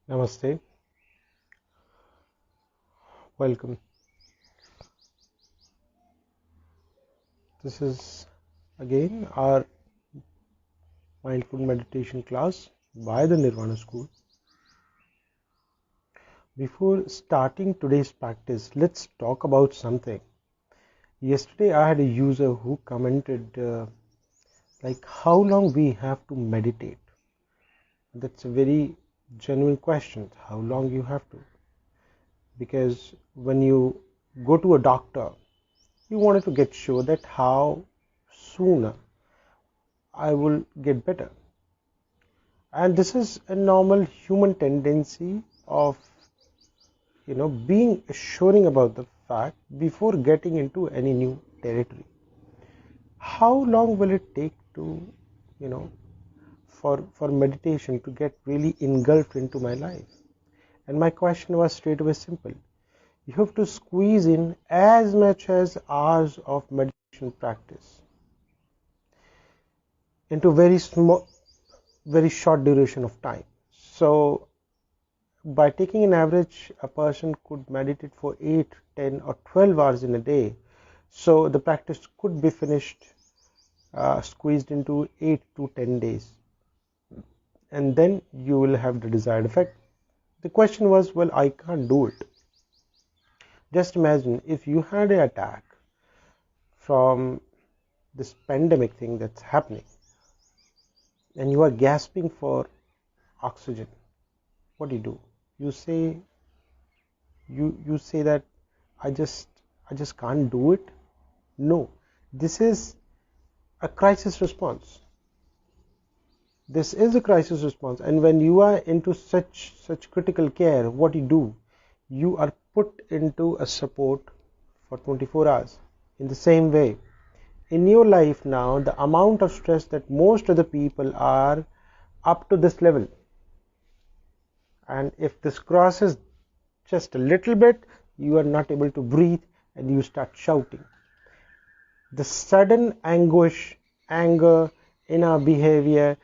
Namaste, welcome. This is again our mindful meditation class by the Nirvana school. Before starting today's practice, let's talk about something. Yesterday, I had a user who commented, how long we have to meditate. That's a very genuine question. How long you have to? Because when you go to a doctor, you wanted to get sure that how sooner I will get better. And this is a normal human tendency of being assuring about the fact before getting into any new territory. How long will it take to you know for meditation to get really engulfed into my life? And my question was straight away simple. You have to squeeze in as much as hours of meditation practice into very short duration of time. So by taking an average, a person could meditate for 8, 10 or 12 hours in a day. So the practice could be finished, squeezed into 8 to 10 days. And then you will have the desired effect. The question was, well, I can't do it. Just imagine if you had an attack from this pandemic thing that's happening and you are gasping for oxygen. What do? You say you say that I just can't do it. No, this is a crisis response. This is a crisis response, and when you are into such critical care, what do? You are put into a support for 24 hours. In the same way, in your life now, the amount of stress that most of the people are up to this level, and if this crosses just a little bit, you are not able to breathe and you start shouting. The sudden anguish, anger in our behavior,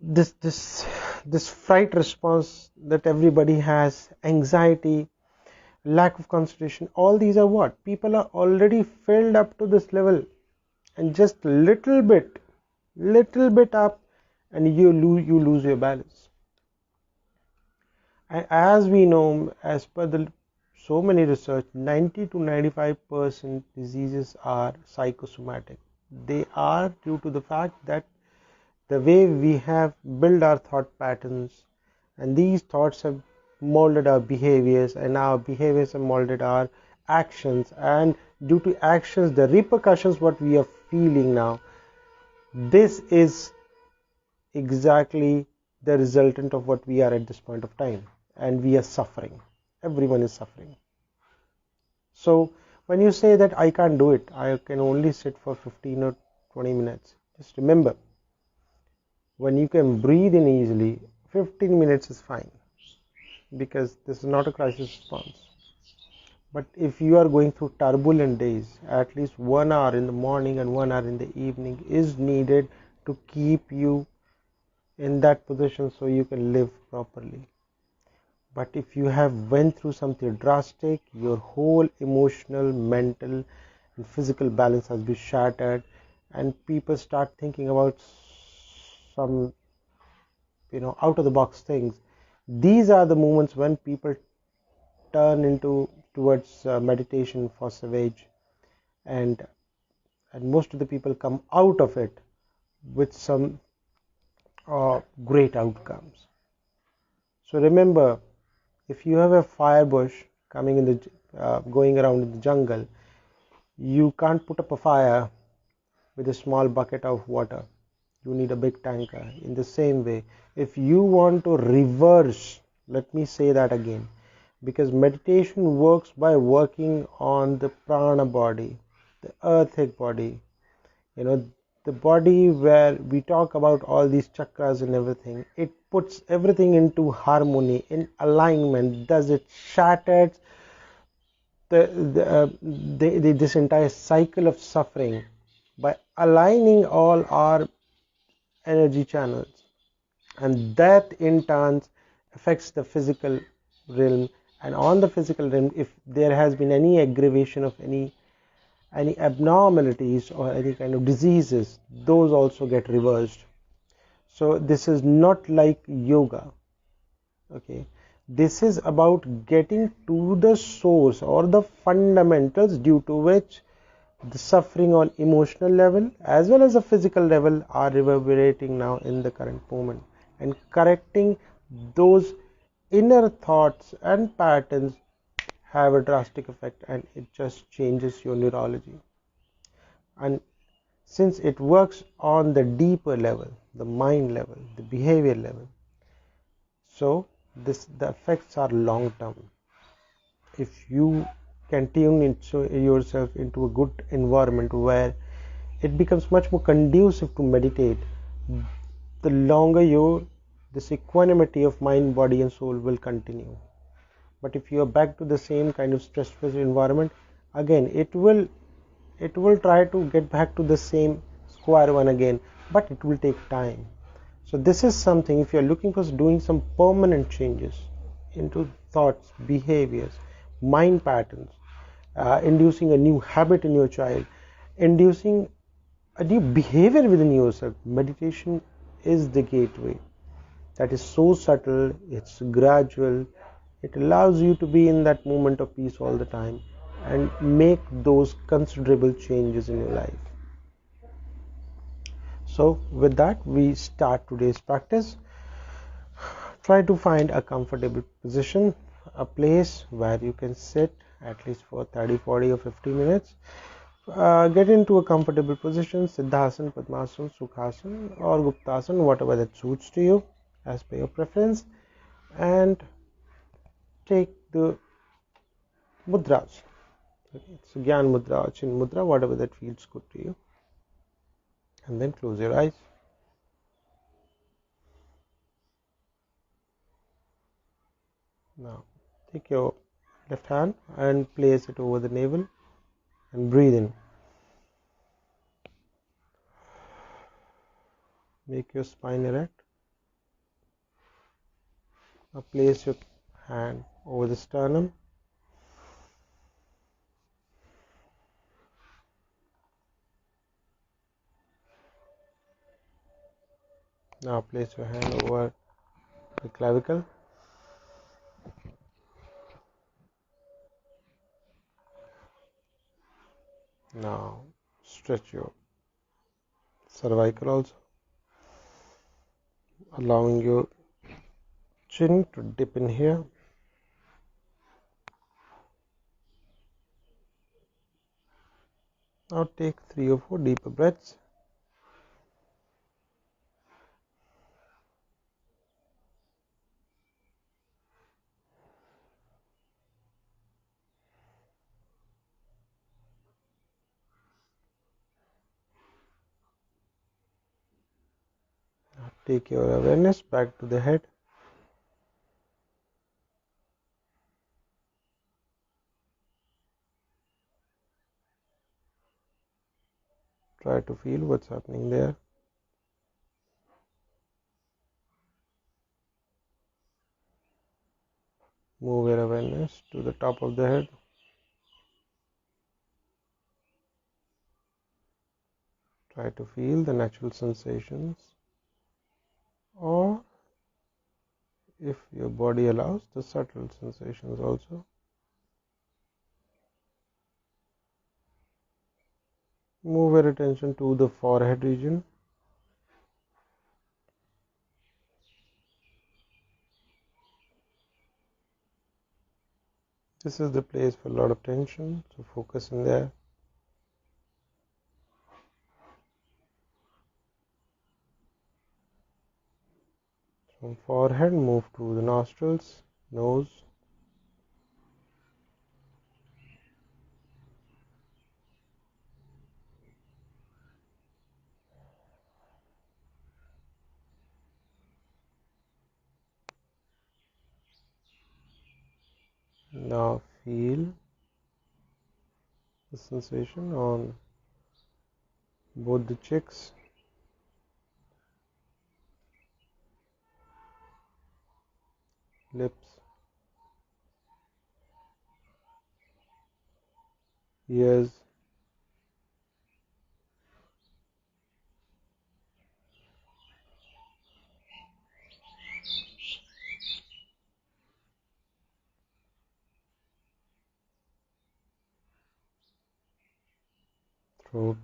this fright response that everybody has, anxiety, lack of concentration, all these are what? People are already filled up to this level, and just little bit up and you lose your balance. And as we know, as per the so many research, 90 to 95% diseases are psychosomatic. They are due to the fact that the way we have built our thought patterns, and these thoughts have molded our behaviors, and our behaviors have molded our actions, and due to actions, the repercussions what we are feeling now, this is exactly the resultant of what we are at this point of time, and we are suffering. Everyone is suffering. So when you say that I can't do it, I can only sit for 15 or 20 minutes, just remember, when you can breathe in easily, 15 minutes is fine, because this is not a crisis response. But if you are going through turbulent days, at least 1 hour in the morning and 1 hour in the evening is needed to keep you in that position so you can live properly. But if you have went through something drastic, your whole emotional, mental and physical balance has been shattered, and people start thinking about some out of the box things. These are the moments when people turn towards meditation for savage, and most of the people come out of it with some great outcomes. So remember, if you have a fire bush coming in the going around in the jungle, you can't put up a fire with a small bucket of water. You need a big tanker. In the same way, if you want to reverse, let me say that again, because meditation works by working on the prana body, the earthic body, the body where we talk about all these chakras and everything. It puts everything into harmony, in alignment. Does it shatters this entire cycle of suffering by aligning all our energy channels, and that in turn affects the physical realm, and on the physical realm, if there has been any aggravation of any abnormalities or any kind of diseases, those also get reversed. So this is not like yoga. Okay, this is about getting to the source or the fundamentals due to which the suffering on emotional level as well as the physical level are reverberating now in the current moment, and correcting those inner thoughts and patterns have a drastic effect, and it just changes your neurology. And since it works on the deeper level, the mind level, the behavior level, so the effects are long term. If you can tune into yourself into a good environment where it becomes much more conducive to meditate, the longer this equanimity of mind, body and soul will continue. But if you are back to the same kind of stressful environment, again it will try to get back to the same square one again, but it will take time. So this is something, if you are looking for doing some permanent changes into thoughts, behaviors, mind patterns, inducing a new habit in your child, inducing a new behavior within yourself, meditation is the gateway. That is so subtle, it's gradual, it allows you to be in that moment of peace all the time and make those considerable changes in your life. So with that, we start today's practice. Try to find a comfortable position, a place where you can sit at least for 30, 40 or 50 minutes. Get into a comfortable position, Siddhasan, Padmasan, Sukhasan or Guptasan, whatever that suits to you as per your preference, and take the mudras. Okay, it's Gyan Mudra, Chin Mudra, whatever that feels good to you, and then close your eyes. Now take your left hand and place it over the navel and breathe in. Make your spine erect. Now place your hand over the sternum. Now place your hand over the clavicle. Now stretch your cervical also, allowing your chin to dip in here. Now take 3 or 4 deeper breaths. Now take your awareness back to the head. Try to feel what's happening there. Move your awareness to the top of the head. Try to feel the natural sensations, or if your body allows, the subtle sensations also. Move your attention to the forehead region. This is the place for a lot of tension, so focus in there. From forehead, move to the nostrils, nose, now feel the sensation on both the cheeks. lips, ears, throat,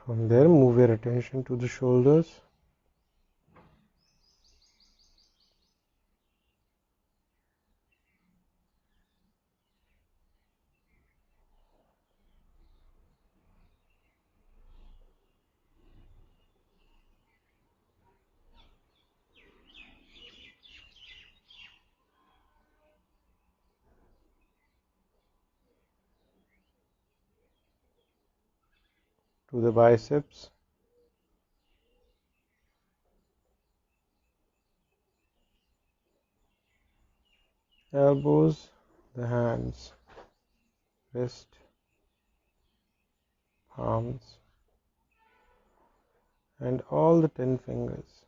from there move your attention to the shoulders, to the biceps, elbows, the hands, wrist, palms, and all the 10 fingers.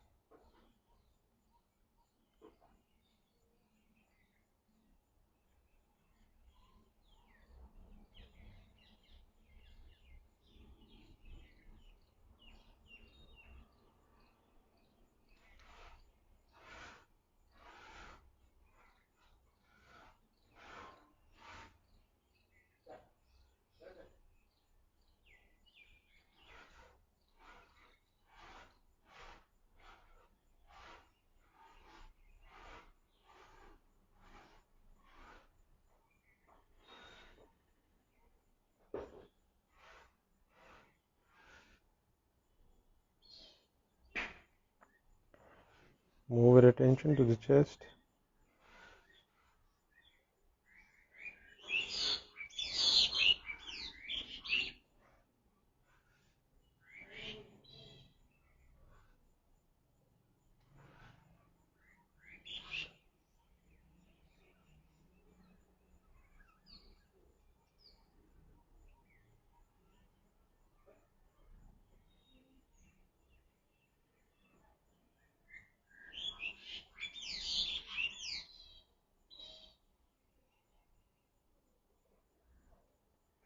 Move your attention to the chest,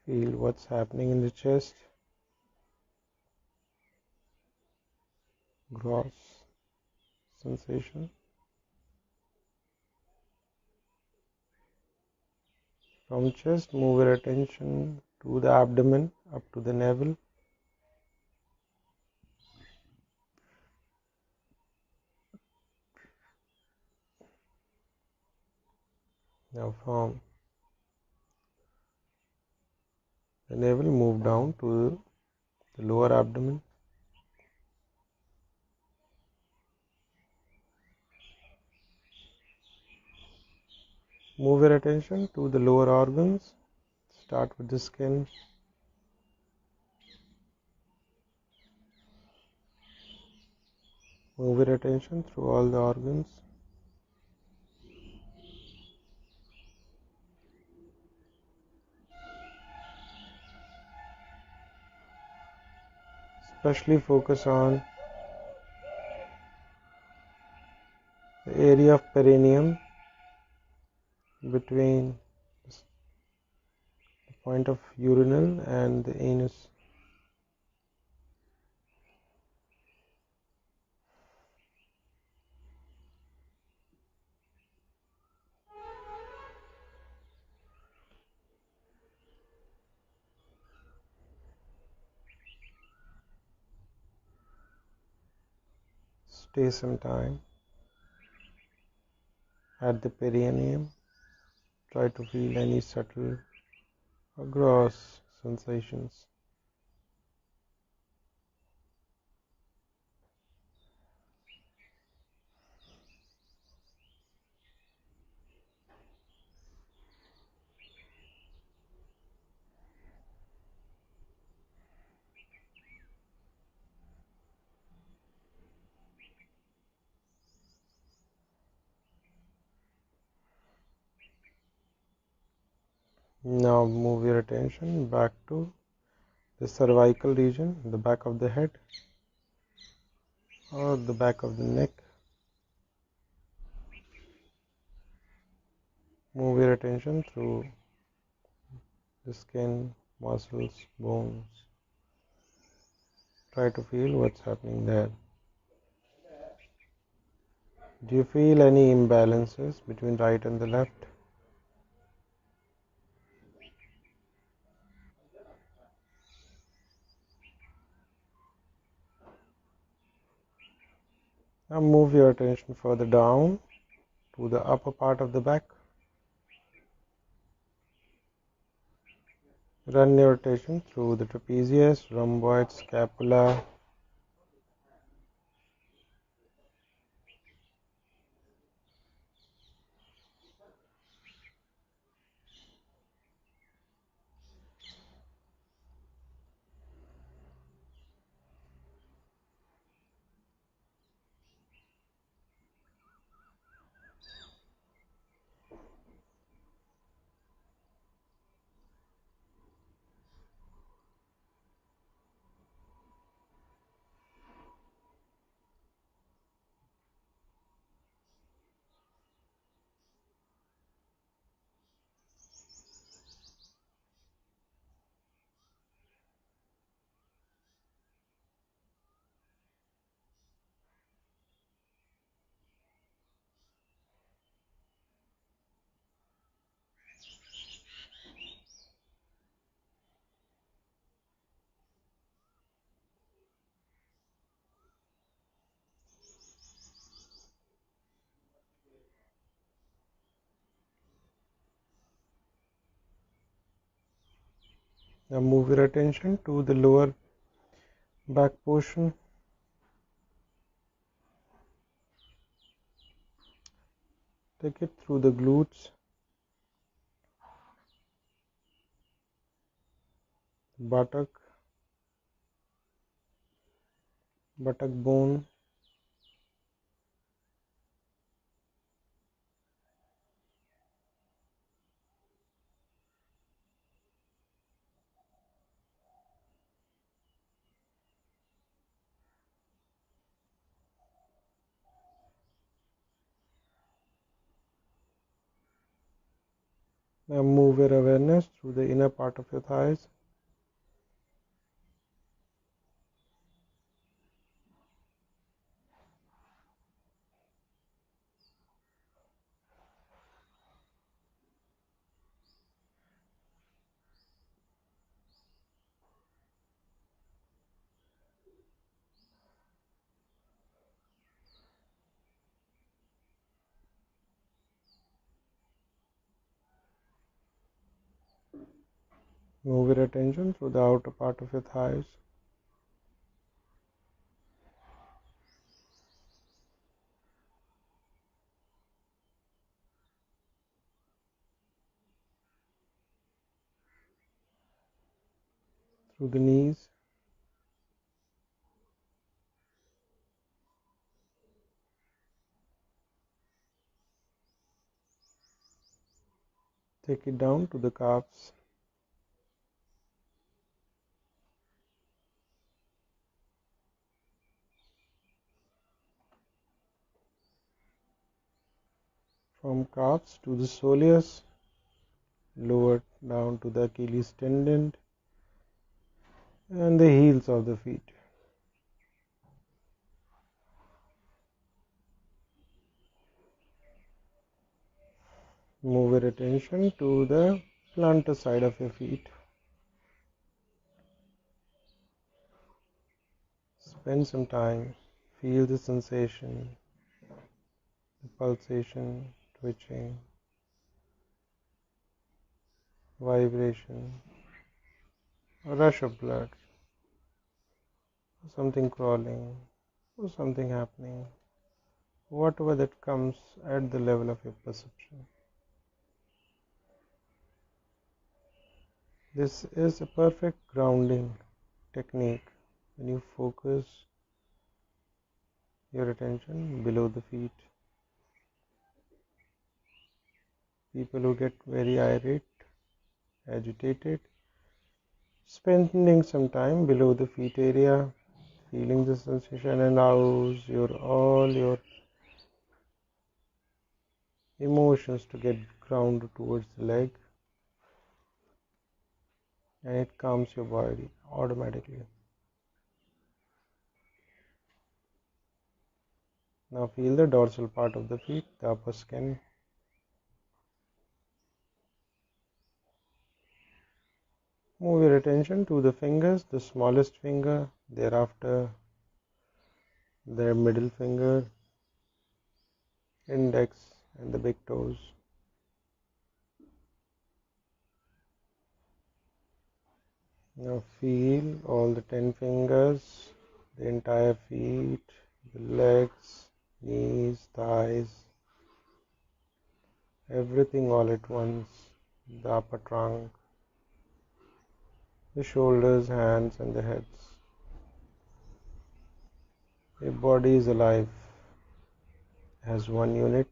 feel what's happening in the chest, gross sensation. From chest, move your attention to the abdomen, up to the navel. Now from the navel, move down to the lower abdomen. Move your attention to the lower organs. Start with the skin. Move your attention through all the organs. Especially focus on the area of perineum between the point of urinal and the anus. Stay some time at the perineum. Try to feel any subtle or gross sensations. Now move your attention back to the cervical region, the back of the head or the back of the neck. Move your attention through the skin, muscles, bones. Try to feel what's happening there. Do you feel any imbalances between right and the left? Now move your attention further down to the upper part of the back. Run your attention through the trapezius, rhomboid, scapula. Now move your attention to the lower back portion. Take it through the glutes, buttock bone, now move your awareness through the inner part of your thighs. Move your attention through the outer part of your thighs. Through the knees. Take it down to the calves. From calves to the soleus, lower down to the Achilles tendon and the heels of the feet. Move your attention to the plantar side of your feet. Spend some time, feel the sensation, the pulsation, twitching, vibration, a rush of blood, something crawling, or something happening, whatever that comes at the level of your perception. This is a perfect grounding technique when you focus your attention below the feet. People who get very irate agitated. Spending some time below the feet area, feeling the sensation and allows all your emotions to get grounded towards the leg, and it calms your body automatically. Now feel the dorsal part of the feet, the upper skin. Move your attention to the fingers, the smallest finger, thereafter their middle finger, index, and the big toes. Now feel all the 10 fingers, the entire feet, the legs, knees, thighs, everything all at once, the upper trunk, the shoulders, hands, and the heads. Your body is alive, has one unit.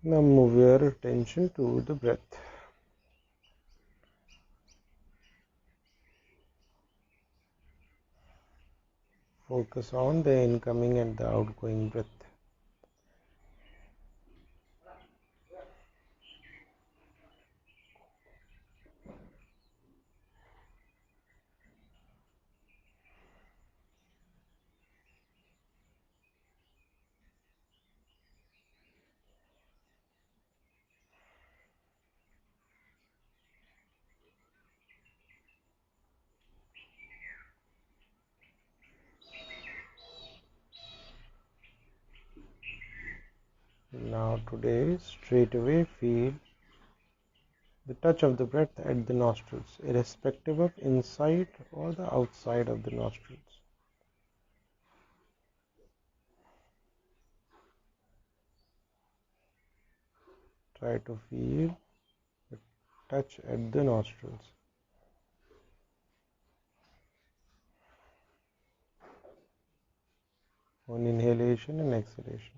Now move your attention to the breath. Focus on the incoming and the outgoing breath. Now today, straight away feel the touch of the breath at the nostrils, irrespective of inside or the outside of the nostrils. Try to feel the touch at the nostrils on inhalation and exhalation.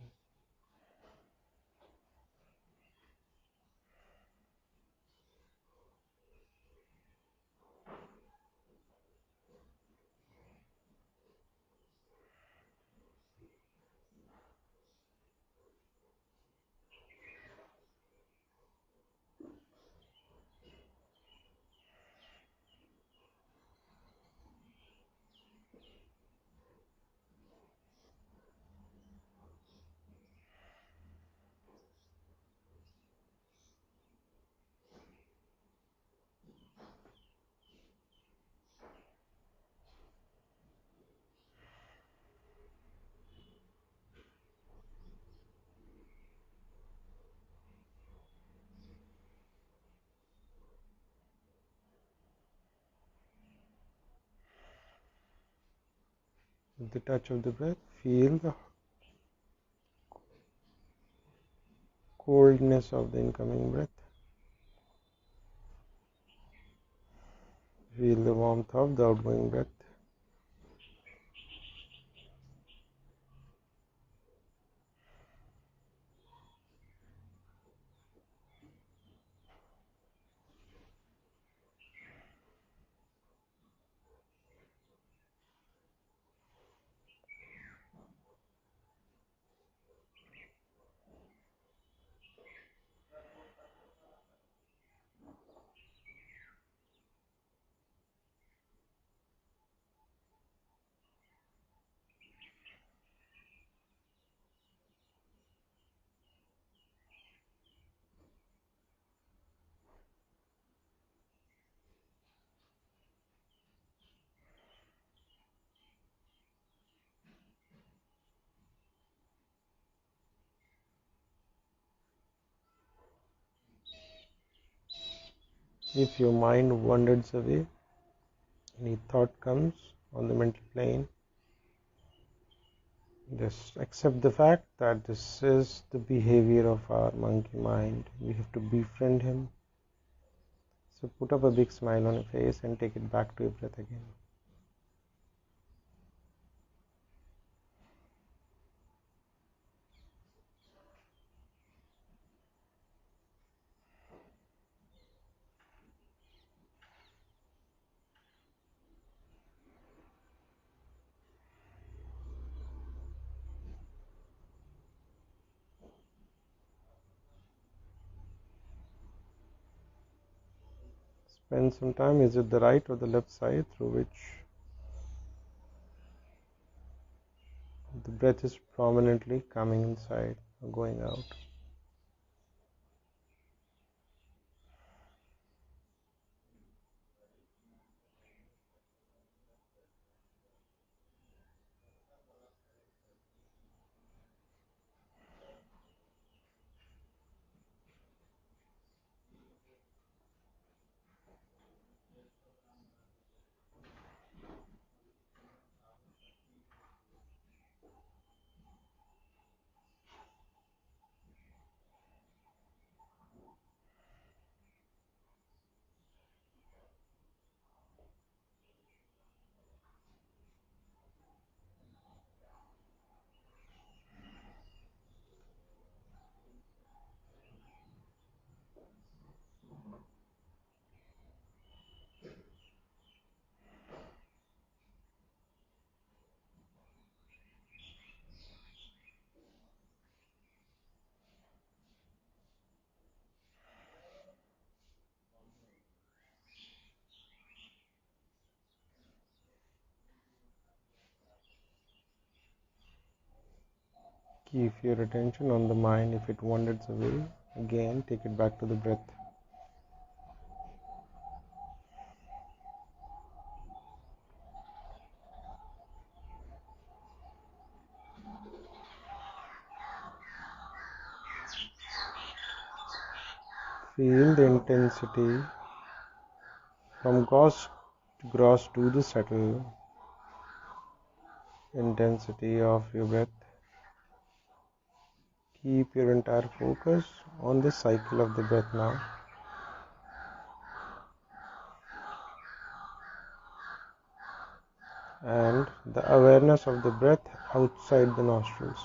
With the touch of the breath, feel the coldness of the incoming breath. Feel the warmth of the outgoing breath. If your mind wanders away, any thought comes on the mental plane, just accept the fact that this is the behavior of our monkey mind. We have to befriend him. So put up a big smile on your face and take it back to your breath again. Spend some time. Is it the right or the left side through which the breath is prominently coming inside or going out? Keep your attention on the mind. If it wanders away, again take it back to the breath. Feel the intensity from gross to the subtle intensity of your breath. Keep your entire focus on the cycle of the breath now. And the awareness of the breath outside the nostrils.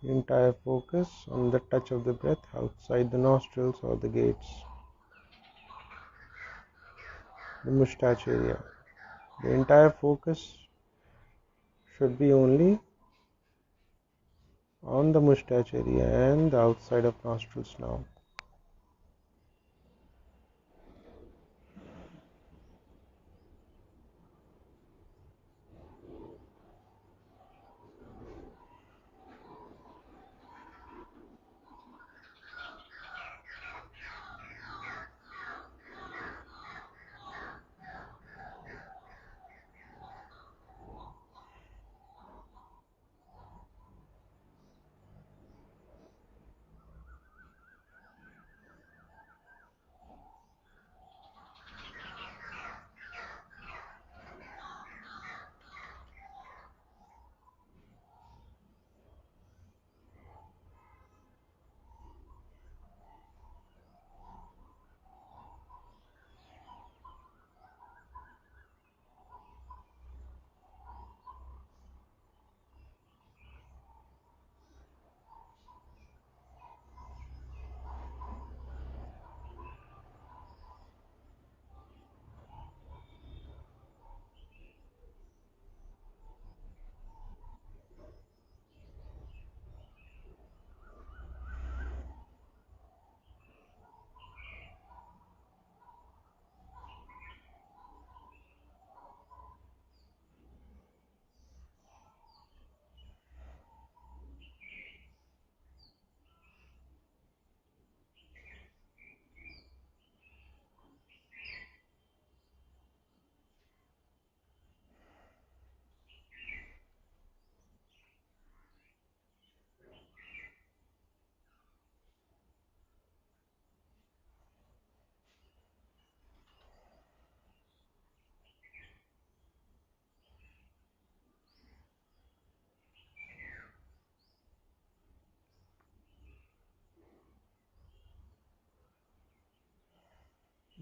Entire focus on the touch of the breath outside the nostrils or the gates, the mustache area. The entire focus should be only on the mustache area and the outside of nostrils now.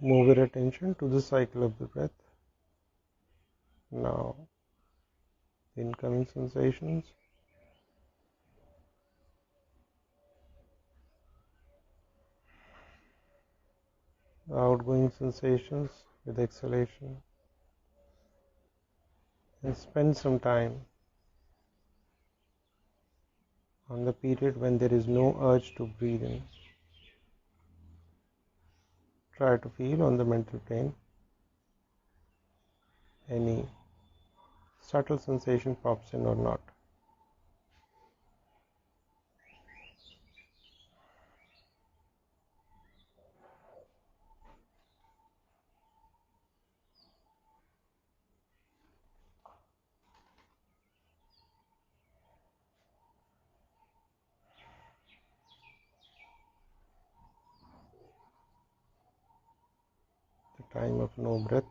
Move your attention to the cycle of the breath. Now, incoming sensations, outgoing sensations with exhalation, and spend some time on the period when there is no urge to breathe in. Try to feel on the mental plane any subtle sensation pops in or not. The time of no breath.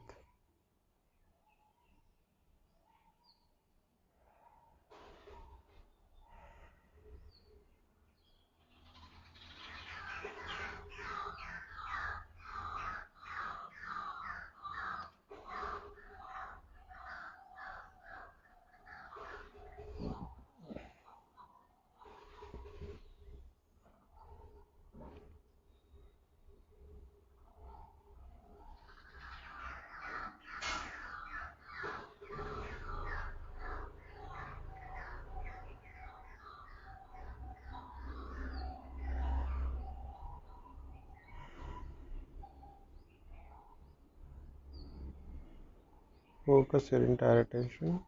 Focus your entire attention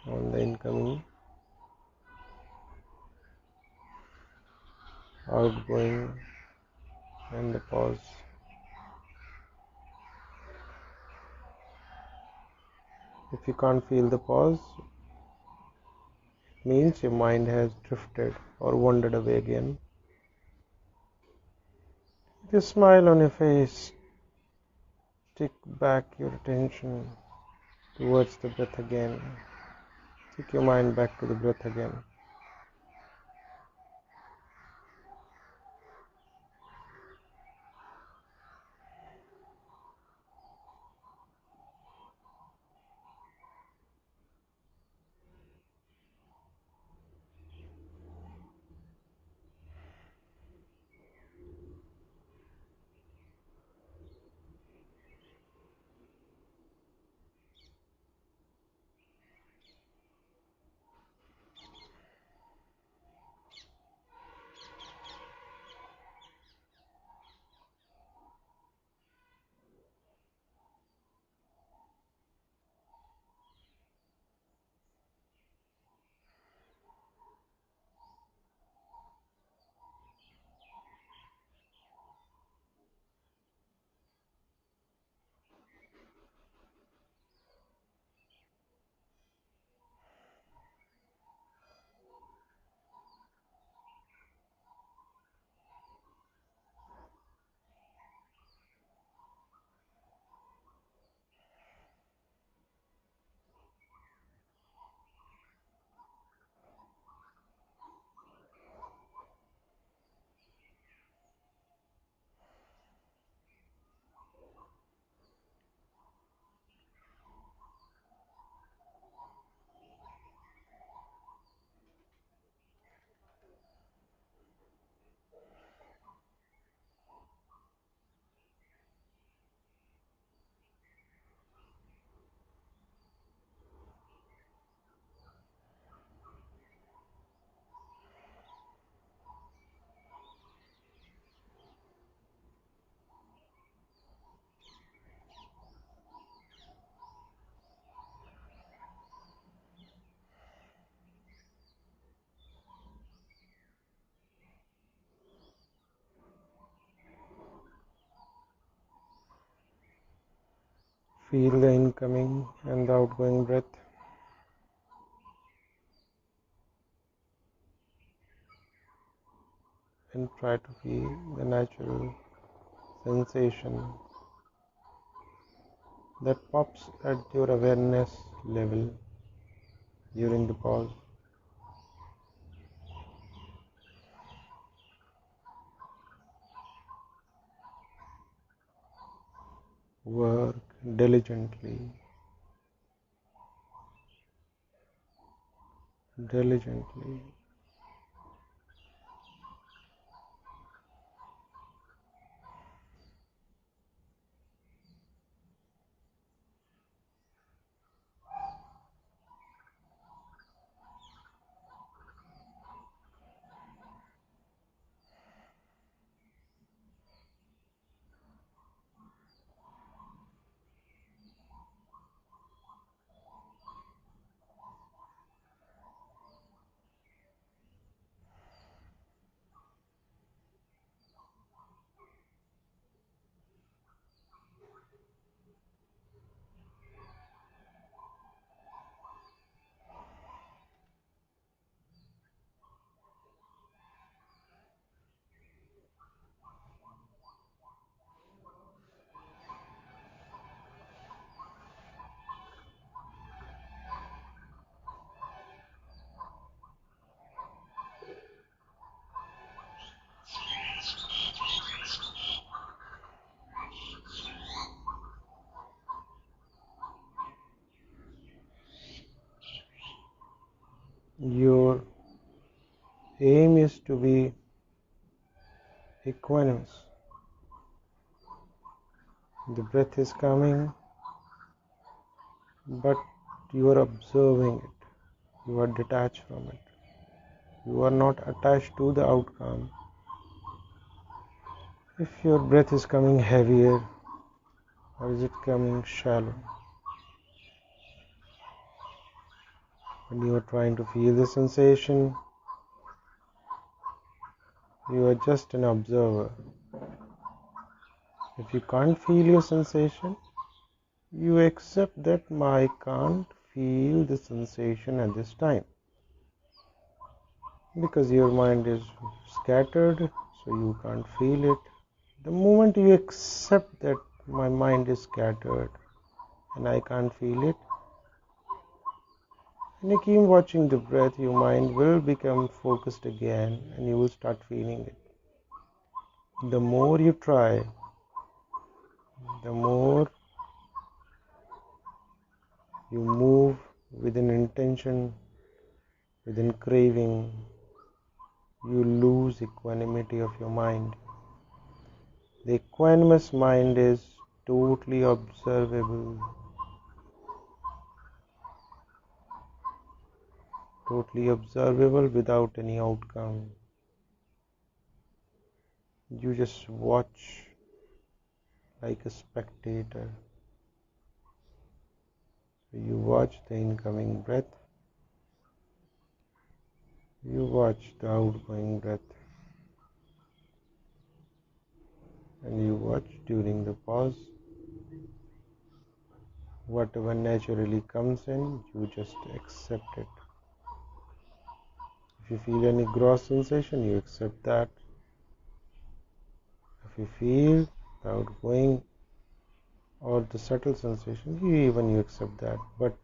on the incoming, outgoing, and the pause. If you can't feel the pause, it means your mind has drifted or wandered away again. With a smile on your face, take back your attention towards the breath again. Take your mind back to the breath again. Feel the incoming and the outgoing breath. And try to feel the natural sensation that pops at your awareness level during the pause. work diligently. Your aim is to be equanimous. The breath is coming, but you are observing it. You are detached from it. You are not attached to the outcome. If your breath is coming heavier, or is it coming shallow? When you are trying to feel the sensation, you are just an observer. If you can't feel your sensation, you accept that I can't feel the sensation at this time. Because your mind is scattered, so you can't feel it. The moment you accept that my mind is scattered and I can't feel it, and you keep watching the breath, your mind will become focused again and you will start feeling it. The more you try, the more you move with an intention, with a craving, you lose equanimity of your mind. The equanimous mind is totally observable, without any outcome. You just watch like a spectator. You watch the incoming breath, you watch the outgoing breath, and you watch during the pause. Whatever naturally comes in, you just accept it. If you feel any gross sensation, you accept that. If you feel the outgoing or the subtle sensation, you accept that. But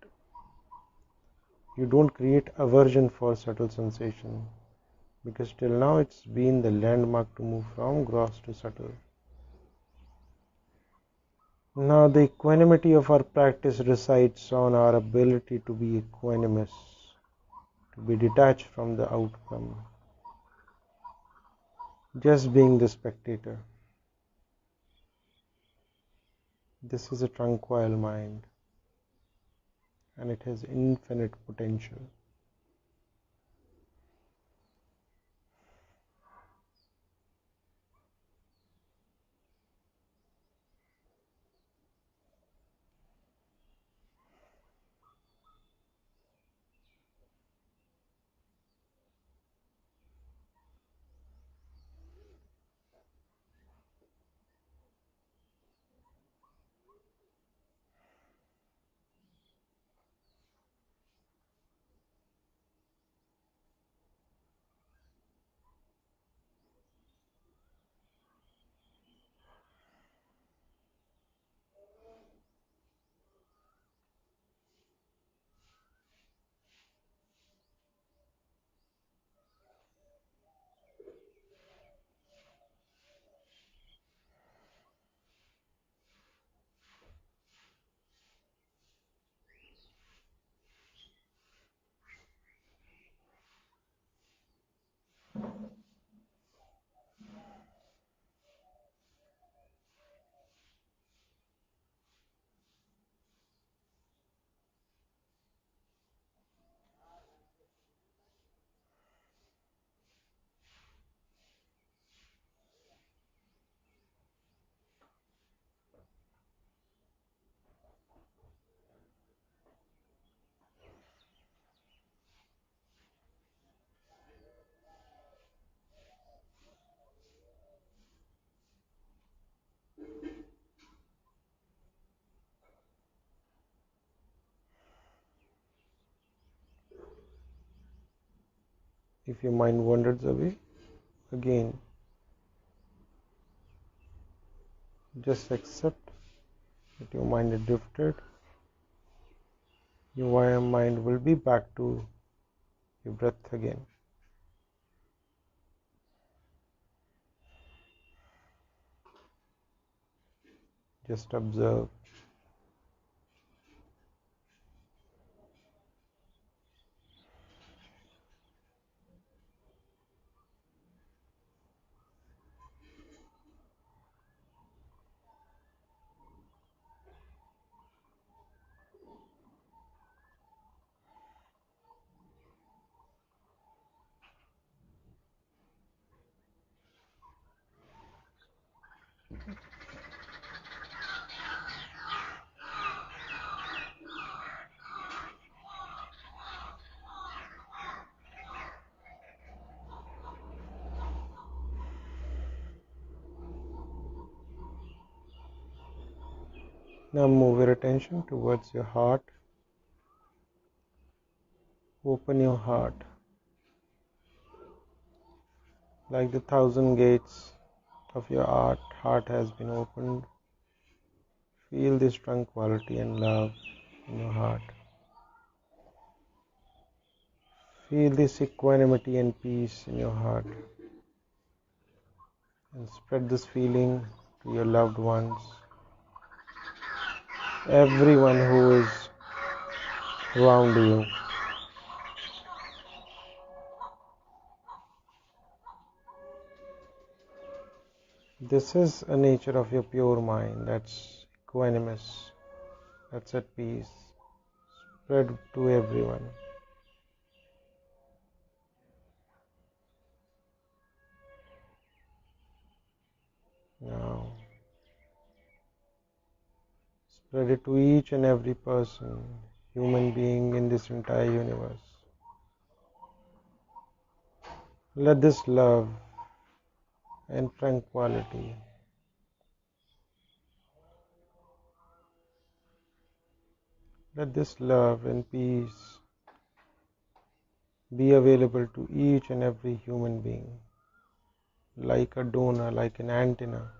you don't create aversion for subtle sensation, because till now it's been the landmark to move from gross to subtle. Now the equanimity of our practice resides on our ability to be equanimous, to be detached from the outcome, just being the spectator. This is a tranquil mind, and it has infinite potential. If your mind wanders away, again, just accept that your mind is drifted. Your mind will be back to your breath again. Just observe. Now move your attention towards your heart. Open your heart. Like the 1,000 gates of your heart has been opened. Feel this tranquility and love in your heart. Feel this equanimity and peace in your heart. And spread this feeling to your loved ones, everyone who is around you. This is a nature of your pure mind that's equanimous, that's at peace. Spread to everyone. Now, spread it to each and every person, human being in this entire universe. Let this love and tranquility let this love and peace be available to each and every human being, like a donor, like an antenna.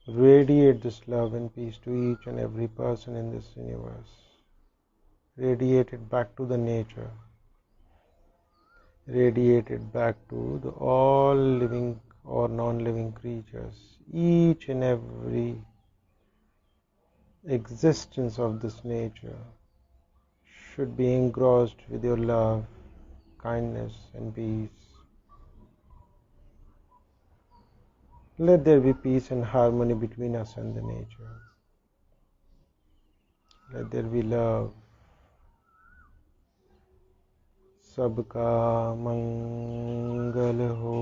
Radiate this love and peace to each and every person in this universe. Radiate it back to the nature. Radiate it back to all living or non-living creatures. Each and every existence of this nature should be engrossed with your love, kindness, and peace. Let there be peace and harmony between us and the nature. Let there be love. सबका मंगल हो,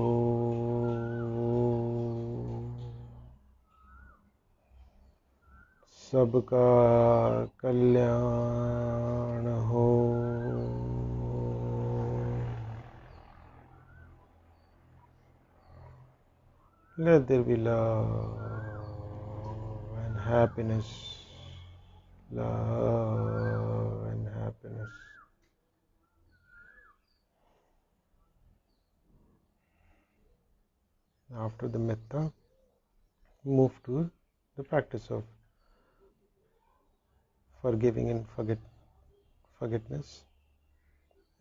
सबका कल्याण हो. Let there be love and happiness. Love and happiness. After the metta, move to the practice of forgiving and forgiveness.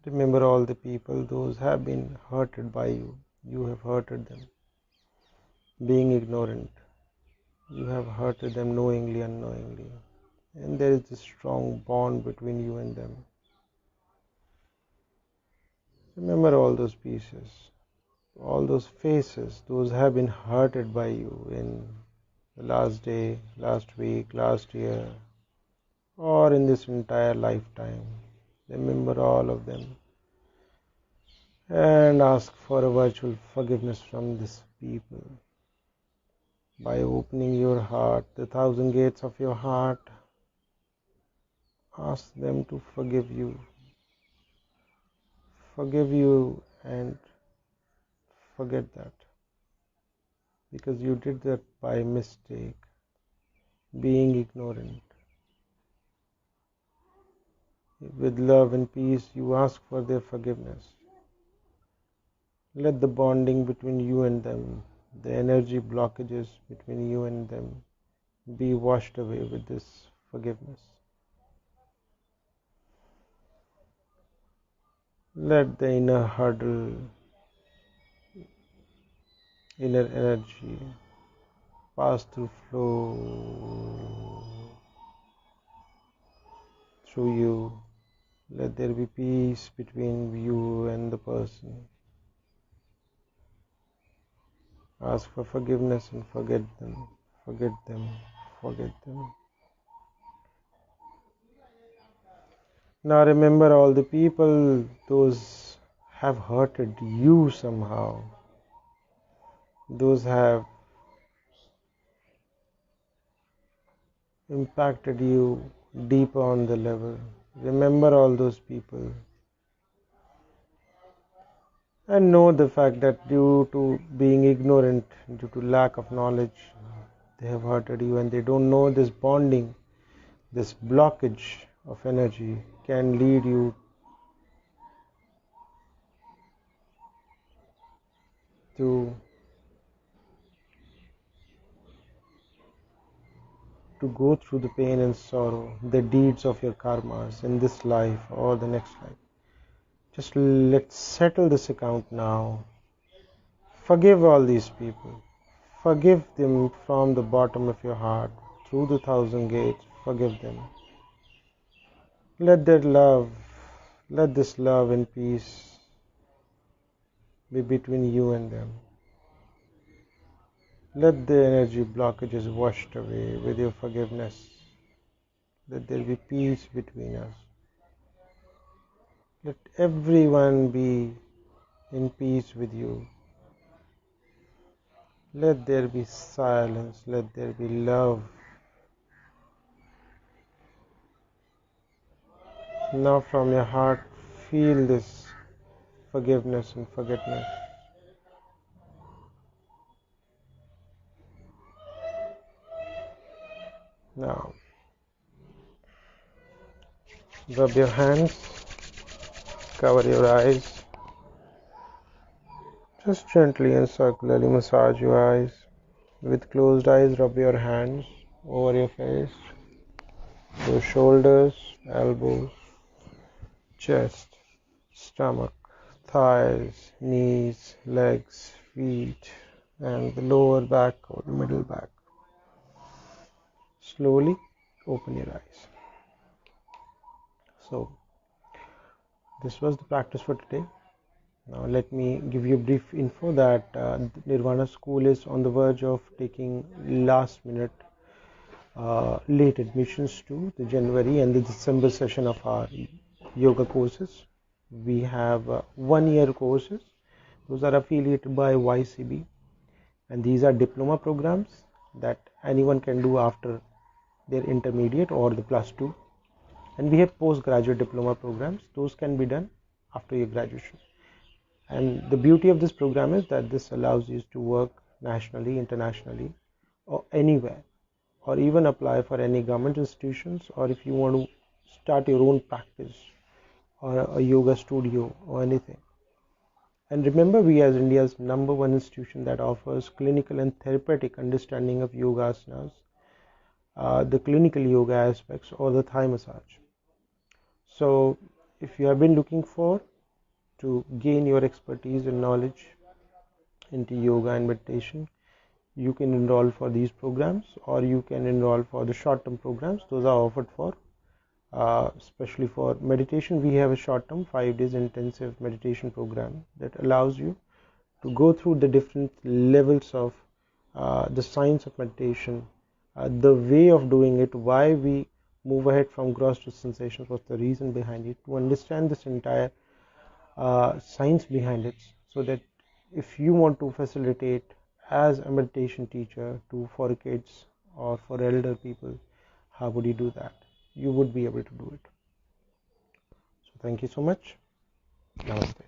Remember all the people, those have been hurted by you. You have hurted them. Being ignorant, you have hurted them knowingly, unknowingly. And there is this strong bond between you and them. Remember all those pieces, all those faces, those have been hurted by you in the last day, last week, last year, or in this entire lifetime. Remember all of them and ask for a virtual forgiveness from these people. By opening your heart, the 1,000 gates of your heart, ask them to forgive you. Forgive you and forget that. Because you did that by mistake, being ignorant. With love and peace, you ask for their forgiveness. Let the bonding between you and them, the energy blockages between you and them, be washed away with this forgiveness. Let the inner hurdle, inner energy pass through, flow through you. Let there be peace between you and the person. Ask for forgiveness and forget them, forget them, forget them. Now remember all the people, those have hurted you somehow. Those have impacted you deep on the level. Remember all those people. And know the fact that due to being ignorant, due to lack of knowledge, they have hurted you and they don't know this bonding, this blockage of energy can lead you to go through the pain and sorrow, the deeds of your karmas in this life or the next life. Just let's settle this account now. Forgive all these people. Forgive them from the bottom of your heart, through the thousand gates. Forgive them. Let this love and peace be between you and them. Let the energy blockages washed away with your forgiveness. Let there be peace between us. Let everyone be in peace with you. Let there be silence. Let there be love. Now from your heart, feel this forgiveness and forgiveness. Now, rub your hands, cover your eyes. Just gently and circularly massage your eyes. With closed eyes, rub your hands over your face, your shoulders, elbows, chest, stomach, thighs, knees, legs, feet, and the lower back or the middle back. Slowly open your eyes. So, this was the practice for today. Now let me give you a brief info that Nirvana School is on the verge of taking last minute late admissions to the January and the December session of our yoga courses. We have 1-year courses. Those are affiliated by YCB, and these are diploma programs that anyone can do after their intermediate or the +2. And we have postgraduate diploma programs. Those can be done after your graduation. And the beauty of this program is that this allows you to work nationally, internationally, or anywhere, or even apply for any government institutions, or if you want to start your own practice or a yoga studio or anything. And remember, we as India's #1 institution that offers clinical and therapeutic understanding of yoga asanas, the clinical yoga aspects, or the Thai massage. So if you have been looking for to gain your expertise and knowledge into yoga and meditation, you can enroll for these programs, or you can enroll for the short-term programs. Those are offered for especially for meditation. We have a short-term 5 days intensive meditation program that allows you to go through the different levels of the science of meditation, the way of doing it, why we move ahead from gross to sensations, what's the reason behind it, to understand this entire science behind it, so that if you want to facilitate as a meditation teacher for kids or for elder people, how would you do that? You would be able to do it. So thank you so much. Namaste.